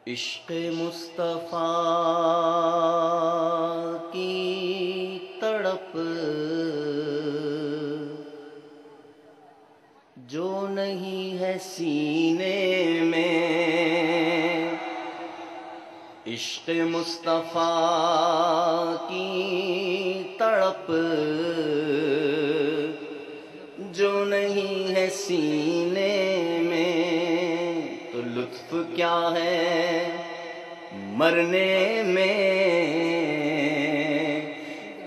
عشق مصطفیٰ کی تڑپ جو نہیں ہے سینے میں، عشق مصطفیٰ کی تڑپ جو نہیں ہے سینے میں، تو لطف کیا ہے مرنے میں،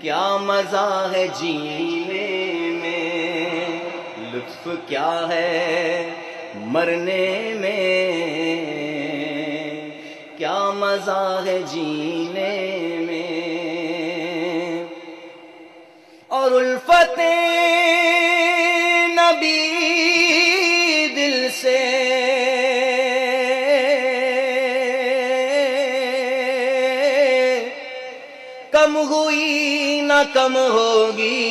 کیا مزہ ہے جینے میں، لطف کیا ہے مرنے میں، کیا مزہ ہے جینے میں، اور الفت نبی دل سے کم ہوئی نہ کم ہوگی،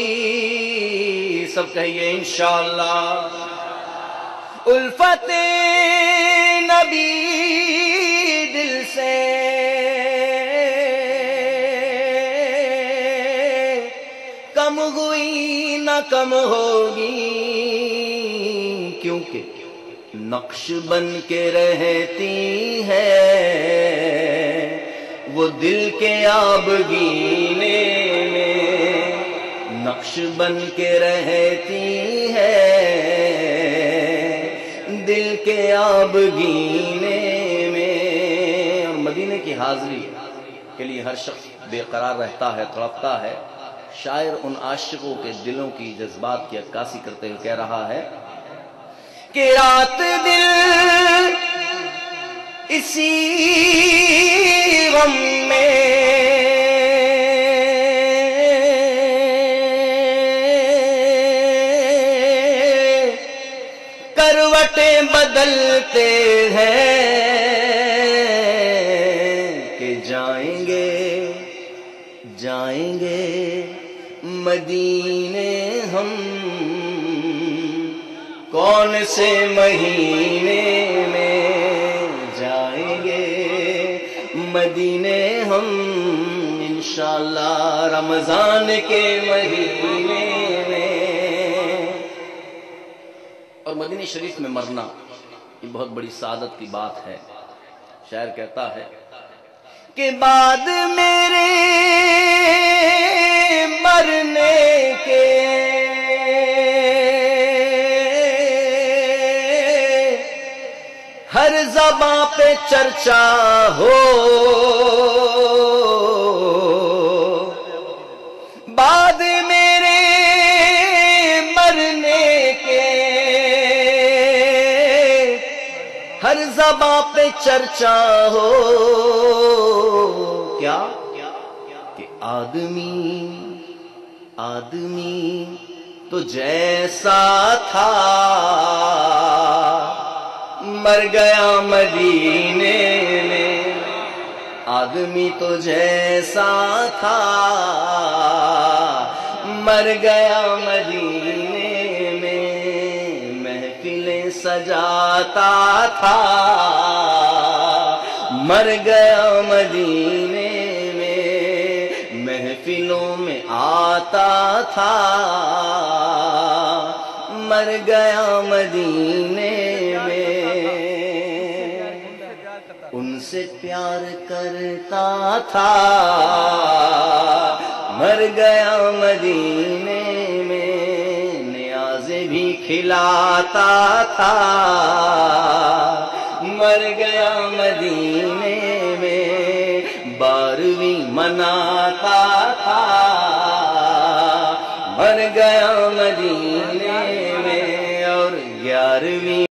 سب کہیے انشاءاللہ۔ الفت نبی دل سے کم ہوئی نہ کم ہوگی، کیونکہ نقش بن کے رہتی ہے وہ دل کے آبگینے میں، نقش بن کے رہتی ہے دل کے آبگینے میں، اور مدینے کی حاضری کے لیے ہر شخص بے قرار رہتا ہے، تڑپتا ہے۔ شاعر ان عاشقوں کے دلوں کی جذبات کی عکاسی کرتے ہوئے کہہ رہا ہے کہ رات دل اسی غم میں کروٹیں بدلتے ہیں کہ جائیں گے مدینے ہم، کون سے مہینے میں جائیں گے مدینے ہم، انشاءاللہ رمضان کے مہینے میں۔ اور مدینہ شریف میں مرنا یہ بہت بڑی سعادت کی بات ہے۔ شاعر کہتا ہے کہ بعد میرے مرنے کے ہر زباں پہ چرچا ہو، بعد میرے مرنے کے ہر زباں پہ چرچا ہو، کیا کہ آدمی تو جیسا تھا مر گیا مدینے میں، آدمی تو جیسا تھا مر گیا مدینے میں، محفلیں سجاتا تھا مر گیا مدینے میں، محفلوں میں آتا تھا مر گیا مدینے میں، ان سے پیار کرتا تھا مر گیا مدینے میں، نیازیں بھی کھلاتا تھا مر گیا مدینے میں، 12ویں مناتا تھا مر گیا مدینے میں، اور 11ویں